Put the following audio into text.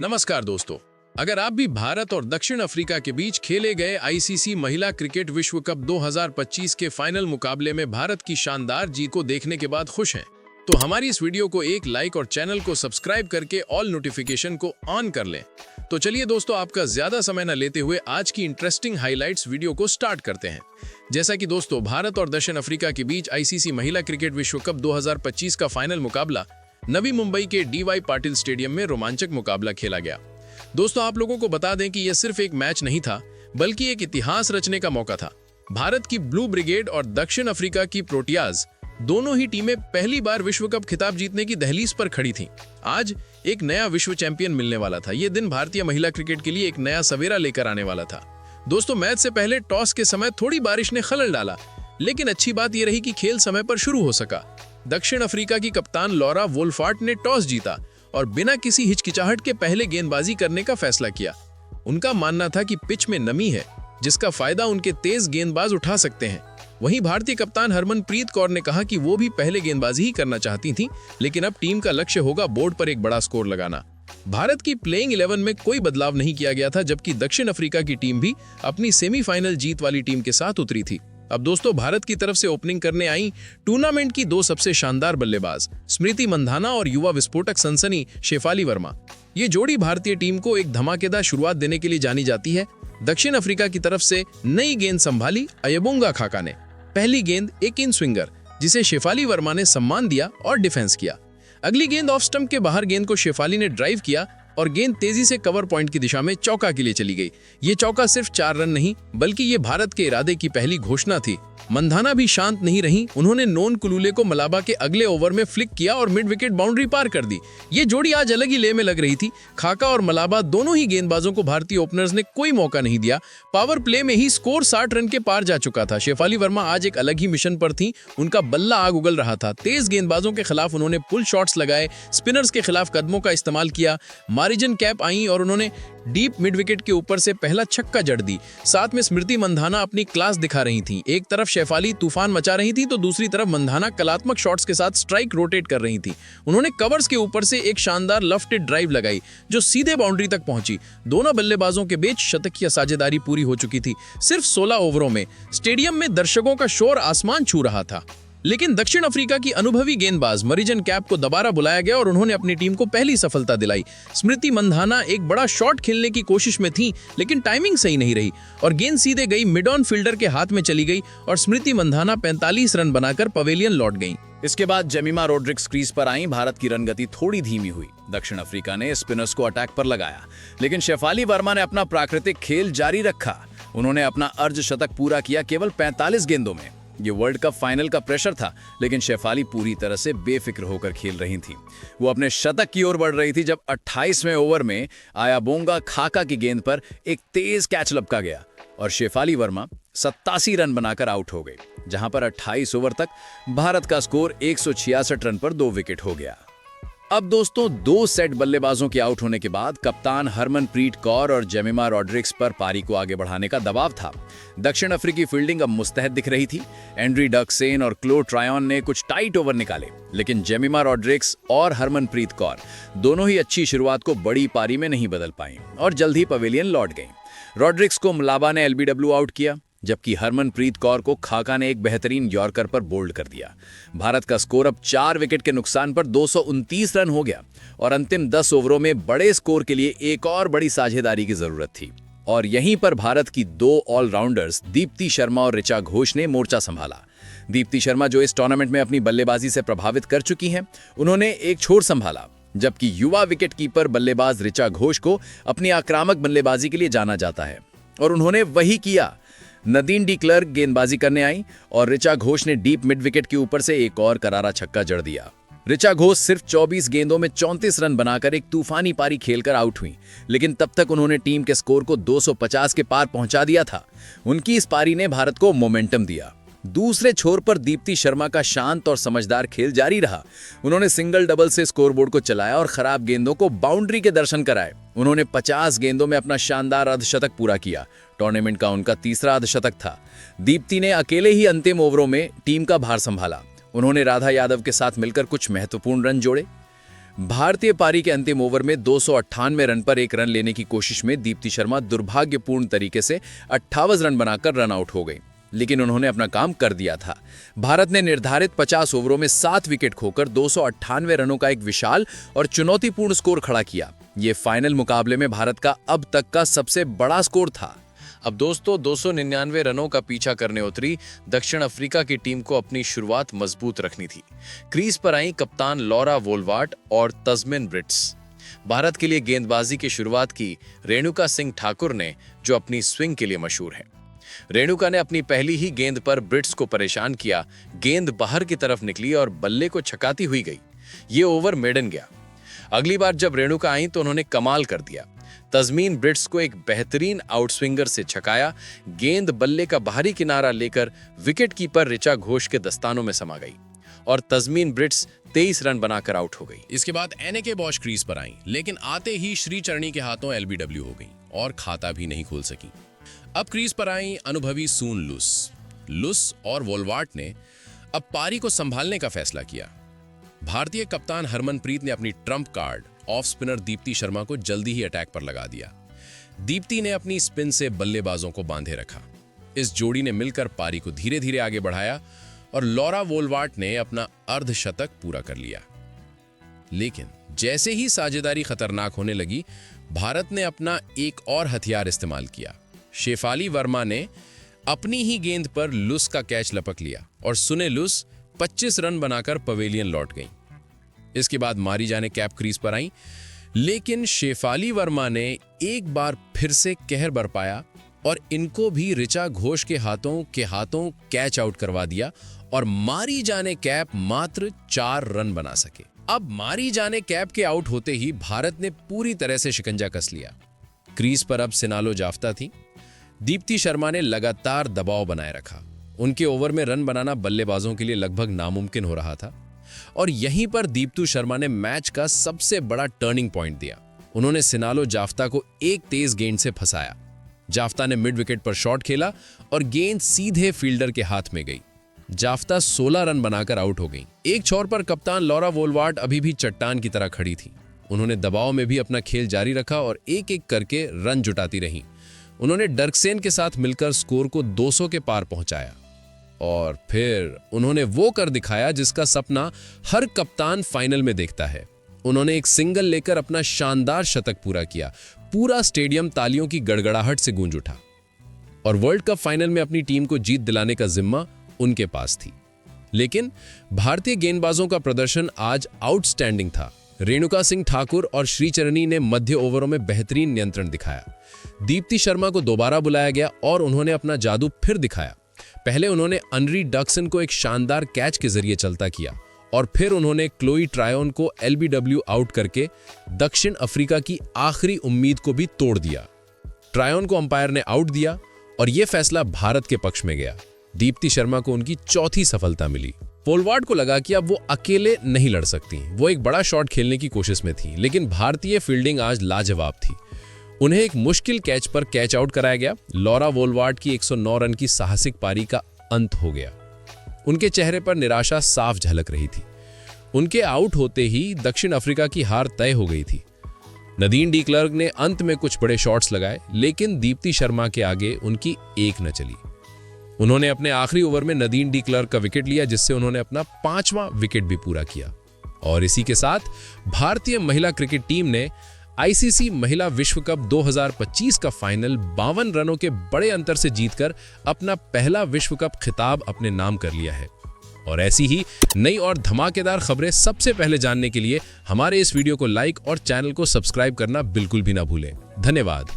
नमस्कार दोस्तों। अगर आप भी भारत और दक्षिण अफ्रीका के बीच खेले गए आईसीसी महिला क्रिकेट विश्व कप 2025 के फाइनल मुकाबले में भारत की शानदार जीत को देखने के बाद खुश हैं, तो हमारी इस वीडियो को एक लाइक और चैनल को सब्सक्राइब करके ऑल नोटिफिकेशन को ऑन कर लें। तो चलिए दोस्तों, आपका ज्यादा समय न लेते हुए आज की इंटरेस्टिंग हाइलाइट्स वीडियो को स्टार्ट करते हैं। जैसा कि दोस्तों, भारत और दक्षिण अफ्रीका के बीच आईसीसी महिला क्रिकेट विश्व कप 2025 का फाइनल मुकाबला नवी मुंबई के डीवाई पाटिल स्टेडियम में रोमांचक मुकाबला खेला गया। दोस्तों, आप लोगों को बता दें कि यह सिर्फ एक मैच नहीं था, बल्कि एक इतिहास रचने का मौका था। भारत की ब्लू ब्रिगेड और दक्षिण अफ्रीका की प्रोटियाज दोनों ही टीमें पहली बार विश्व कप खिताब जीतने की दहलीज पर खड़ी थीं। आज एक नया विश्व चैंपियन मिलने वाला था। यह दिन भारतीय महिला क्रिकेट के लिए एक नया सवेरा लेकर आने वाला था। दोस्तों, मैच से पहले टॉस के समय थोड़ी बारिश ने खलल डाला, लेकिन अच्छी बात यह रही कि खेल समय पर शुरू हो सका। दक्षिण अफ्रीका की कप्तान लॉरा वोल्फार्ट ने टॉस जीता और बिना किसी हिचकिचाहट के पहले गेंदबाजी करने का फैसला किया। उनका मानना था कि पिच में नमी है, जिसका फायदा उनके तेज गेंदबाज उठा सकते हैं। वहीं भारतीय कप्तान हरमनप्रीत कौर ने कहा कि वो भी पहले गेंदबाजी ही करना चाहती थीं, लेकिन अब टीम का लक्ष्य होगा बोर्ड पर एक बड़ा स्कोर लगाना। भारत की प्लेइंग 11 में कोई बदलाव नहीं किया गया था, जबकि दक्षिण अफ्रीका की टीम भी अपनी सेमीफाइनल जीत वाली टीम के साथ उतरी थी। अब दोस्तों, भारत की तरफ से ओपनिंग करने आई टूर्नामेंट की दो सबसे शानदार बल्लेबाज स्मृति मंधाना और युवा विस्फोटक सनसनी शेफाली वर्मा। ये जोड़ी भारतीय टीम को एक धमाकेदार शुरुआत देने के लिए जानी जाती है। दक्षिण अफ्रीका की तरफ से नई गेंद संभाली अयबोंगा खाका ने। पहली गेंद एक इन स्विंगर, जिसे शेफाली वर्मा ने सम्मान दिया और डिफेंस किया। अगली गेंद ऑफ स्टंप के बाहर गेंद को शेफाली ने ड्राइव किया और गेंद तेजी से कवर पॉइंट की दिशा में चौका के लिए चली गई। ये चौका सिर्फ 4 रन नहीं, बल्कि ये भारत के इरादे की पहली घोषणा थी। मंधाना भी शांत नहीं रही। उन्होंने नोन कुलूले को मलाबा के अगले ओवर में फ्लिक किया और मिड विकेट बाउंड्री पार कर दी। ये जोड़ी आज अलग ही ले में लग रही थी। खाका और मलाबा दोनों ही गेंदबाजों को भारतीय ओपनर्स ने कोई मौका नहीं दिया। पावर प्ले में ही स्कोर 60 रन के पार जा चुका था। शेफाली वर्मा आज एक अलग ही मिशन पर थी। उनका बल्ला आग उगल रहा था। तेज गेंदबाजों के खिलाफ उन्होंने पुल शॉट्स लगाए, स्पिनर्स के खिलाफ कदमों का इस्तेमाल किया। मारिजन कैप आई और उन्होंने डीप मिड विकेट के ऊपर से पहला छक्का जड़ दी। साथ में स्मृति मंधाना अपनी क्लास दिखा रही थी। एक तरफ शेफाली तूफान मचा रही थी, तो दूसरी तरफ मंधाना कलात्मक शॉट्स के साथ स्ट्राइक रोटेट कर रही थी। उन्होंने कवर्स के ऊपर से एक शानदार लेफ्टेड ड्राइव लगाई, जो सीधे बाउंड्री तक पहुंची। दोनों बल्लेबाजों के बीच शतकीय साझेदारी पूरी हो चुकी थी। सिर्फ 16 ओवरों में स्टेडियम में दर्शकों का शोर आसमान छू रहा था। लेकिन दक्षिण अफ्रीका की अनुभवी गेंदबाज मरिजन कैप को दोबारा बुलाया गया और उन्होंने अपनी टीम को पहली सफलता दिलाई। स्मृति मंधाना एक बड़ा शॉट खेलने की कोशिश में थी, लेकिन टाइमिंग सही नहीं रही और गेंद सीधे गई मिड ऑन फील्डर के हाथ में चली गई और स्मृति मंधाना 45 रन बनाकर पवेलियन लौट गईं। इसके बाद जेमिमा रोड्रिग्स क्रीज पर आई। भारत की रनगति थोड़ी धीमी हुई। दक्षिण अफ्रीका ने स्पिनर्स को अटैक पर लगाया, लेकिन शेफाली वर्मा ने अपना प्राकृतिक खेल जारी रखा। उन्होंने अपना अर्धशतक पूरा किया केवल 45 गेंदों में। ये वर्ल्ड कप फाइनल का प्रेशर था, लेकिन शेफाली पूरी तरह से बेफिक्र होकर खेल रही थी। वो अपने शतक की ओर बढ़ रही थी जब 28वें ओवर में अयबोंगा खाका की गेंद पर एक तेज कैच लपका गया और शेफाली वर्मा 87 रन बनाकर आउट हो गई, जहां पर 28 ओवर तक भारत का स्कोर 166 रन पर 2 विकेट हो गया। अब दोस्तों, 2 सेट बल्लेबाजों के आउट होने के बाद कप्तान हरमनप्रीत कौर और जेमिमा रोड्रिग्स पर पारी को आगे बढ़ाने का दबाव था। दक्षिण अफ्रीकी फील्डिंग अब मुस्तैद दिख रही थी। एंड्री डकसेन और क्लो ट्रायन ने कुछ टाइट ओवर निकाले, लेकिन जेमिमा रोड्रिग्स और हरमनप्रीत कौर दोनों ही अच्छी शुरुआत को बड़ी पारी में नहीं बदल पाई और जल्द ही पवेलियन लौट गईं। रोड्रिग्स को मलाबा ने एलबीडब्ल्यू आउट किया, जबकि हरमनप्रीत कौर को खाका ने एक बेहतरीन यॉर्कर पर बोल्ड कर दिया। भारत का स्कोर अब 4 विकेट के नुकसान पर 229 रन हो गया और अंतिम 10 ओवरों में बड़े स्कोर के लिए एक और बड़ी साझेदारी की जरूरत थी। और यहीं पर भारत की 2 ऑलराउंडर्स दीप्ति शर्मा और ऋचा घोष ने मोर्चा संभाला। दीप्ति शर्मा, जो इस टूर्नामेंट में अपनी बल्लेबाजी से प्रभावित कर चुकी हैं, उन्होंने एक छोर संभाला, जबकि युवा विकेट कीपर बल्लेबाज ऋचा घोष को अपनी आक्रामक बल्लेबाजी के लिए जाना जाता है और उन्होंने वही किया। नदीन डी क्लर्क गेंदबाजी करने आई और ऋचा घोष ने डीप मिड विकेट के ऊपर से एक और करारा छक्का जड़ दिया। ऋचा घोष सिर्फ 24 गेंदों में 34 रन बनाकर एक तूफानी पारी खेलकर आउट हुई, लेकिन तब तक उन्होंने टीम के स्कोर को 250 के पार पहुंचा दिया था। उनकी इस पारी ने भारत को मोमेंटम दिया। दूसरे छोर पर दीप्ति शर्मा का शांत और समझदार खेल जारी रहा। उन्होंने सिंगल डबल से स्कोरबोर्ड को चलाया और खराब गेंदों को बाउंड्री के दर्शन कराए। उन्होंने 50 गेंदों में अपना शानदार अर्धशतक पूरा किया। टूर्नामेंट का उनका तीसरा अर्धशतक था। दीप्ति ने अकेले ही अंतिम ओवरों में टीम का भार संभाला। उन्होंने राधा यादव के साथ मिलकर कुछ महत्वपूर्ण रन जोड़े। भारतीय पारी के अंतिम ओवर में 298 रन पर एक रन लेने की कोशिश में दीप्ति शर्मा दुर्भाग्यपूर्ण तरीके से 58 रन बनाकर रन आउट हो गई, लेकिन उन्होंने अपना काम कर दिया था। भारत ने निर्धारित 50 ओवरों में 7 विकेट खोकर 298 रनों का एक विशाल और चुनौतीपूर्ण स्कोर खड़ा किया। ये फाइनल मुकाबले में भारत का अब तक का सबसे बड़ा स्कोर था। अब दोस्तों 299 रनों का पीछा करने उतरी दक्षिण अफ्रीका की टीम को अपनी शुरुआत मजबूत रखनी थी। क्रीज पर आई कप्तान लॉरा वोल्वार्ट और तस्मिन ब्रिट्स। भारत के लिए गेंदबाजी की शुरुआत की रेणुका सिंह ठाकुर ने, जो अपनी स्विंग के लिए मशहूर है। रेणुका ने अपनी पहली ही गेंद पर ब्रिट्स को परेशान किया। गेंद बाहर की तरफ निकली और बल्ले को छकाती हुई गई। ये ओवर मेडन गया। अगली बार जब रेणुका आई तो उन्होंने कमाल कर दिया। तस्मीन ब्रिट्स को एक बेहतरीन आउटस्विंगर से छकाया। गेंद बल्ले का बाहरी किनारा लेकर विकेट कीपर ऋचा घोष के दस्तानों में समा गई और तस्मीन ब्रिट्स 23 रन बनाकर आउट हो गई। इसके बाद एनके बॉश क्रीज पर आई, लेकिन आते ही श्रीचरणी के हाथों एलबीडब्ल्यू हो गई और खाता भी नहीं खोल सकी। अब क्रीज पर आई अनुभवी सून लुस और वोल्वार्ट ने अब पारी को संभालने का फैसला किया। भारतीय कप्तान हरमनप्रीत ने अपनी Trump card off spinner Deepti Sharma को जल्दी ही अटैक पर लगा दिया। दीप्ति ने अपनी स्पिन से बल्लेबाजों को बांधे रखा। इस जोड़ी ने मिलकर पारी को धीरे धीरे आगे बढ़ाया और लॉरा वोल्वार्ट ने अपना अर्धशतक पूरा कर लिया। लेकिन जैसे ही साझेदारी खतरनाक होने लगी, भारत ने अपना एक और हथियार इस्तेमाल किया। शेफाली वर्मा ने अपनी ही गेंद पर लुस का कैच लपक लिया और सुने लुस 25 रन बनाकर पवेलियन लौट गईं। इसके बाद मारी जाने कैप क्रीज पर आई, लेकिन शेफाली वर्मा ने एक बार फिर से कहर बरपाया और इनको भी ऋचा घोष के हाथों कैच आउट करवा दिया और मारी जाने कैप मात्र 4 रन बना सके। अब मारी जाने कैप के आउट होते ही भारत ने पूरी तरह से शिकंजा कस लिया। क्रीज पर अब सिनालो जाफ्ता थी। दीप्ति शर्मा ने लगातार दबाव बनाए रखा। उनके ओवर में रन बनाना बल्लेबाजों के लिए लगभग नामुमकिन हो रहा था और यहीं पर दीप्ति शर्मा ने मैच का सबसे बड़ा टर्निंग पॉइंट दिया। उन्होंने सिनालो जाफ्ता को एक तेज गेंद से फंसाया। जाफ्ता ने मिड विकेट पर शॉट खेला और गेंद सीधे फील्डर के हाथ में गई। जाफ्ता 16 रन बनाकर आउट हो गई। एक छोर पर कप्तान लॉरा वोल्वार्ट अभी भी चट्टान की तरह खड़ी थी। उन्होंने दबाव में भी अपना खेल जारी रखा और एक एक करके रन जुटाती रहीं। उन्होंने डर्कसेन के साथ मिलकर स्कोर को 200 के पार पहुंचाया और फिर उन्होंने वो कर दिखाया जिसका सपना हर कप्तान फाइनल में देखता है। उन्होंने एक सिंगल लेकर अपना शानदार शतक पूरा किया। पूरा स्टेडियम तालियों की गड़गड़ाहट से गूंज उठा और वर्ल्ड कप फाइनल में अपनी टीम को जीत दिलाने का जिम्मा उनके पास थी। लेकिन भारतीय गेंदबाजों का प्रदर्शन आज आउटस्टैंडिंग था। रेणुका सिंह ठाकुर और श्रीचरणी ने मध्य ओवरों में बेहतरीन नियंत्रण दिखाया। दीप्ति शर्मा को दोबारा बुलाया गया और उन्होंने अपना जादू फिर दिखाया। पहले उन्होंने अनरी डक्सन को एक शानदार कैच के जरिए चलता किया और फिर उन्होंने क्लोई ट्रायोन को एलबीडब्ल्यू आउट करके दक्षिण अफ्रीका की आखिरी उम्मीद को भी तोड़ दिया। ट्रायोन को अंपायर ने आउट दिया और यह फैसला भारत के पक्ष में गया। दीप्ति शर्मा को उनकी चौथी सफलता मिली। वोल्वार्ट को लगा कि अब वो अकेले नहीं लड़ सकती। वो एक बड़ा शॉट खेलने की कोशिश में थी, लेकिन भारतीय फील्डिंग आज लाजवाब थी। उन्हें एक मुश्किल कैच पर कैच आउट कराया गया। लॉरा वोल्वार्ट की 109 रन की साहसिक पारी का अंत हो गया। उनके चेहरे पर निराशा साफ झलक रही थी। उनके आउट होते ही दक्षिण अफ्रीका की हार तय हो गई थी। नदीन डी क्लर्क ने अंत में कुछ बड़े शॉट्स लगाए, लेकिन दीप्ति शर्मा के आगे उनकी एक न चली। उन्होंने अपने आखिरी ओवर में नदीन डी क्लर्क का विकेट लिया, जिससे उन्होंने अपना 5वां विकेट भी पूरा किया। और इसी के साथ भारतीय महिला क्रिकेट टीम ने आईसीसी महिला विश्व कप 2025 का फाइनल 52 रनों के बड़े अंतर से जीतकर अपना पहला विश्व कप खिताब अपने नाम कर लिया है। और ऐसी ही नई और धमाकेदार खबरें सबसे पहले जानने के लिए हमारे इस वीडियो को लाइक और चैनल को सब्सक्राइब करना बिल्कुल भी ना भूलें। धन्यवाद।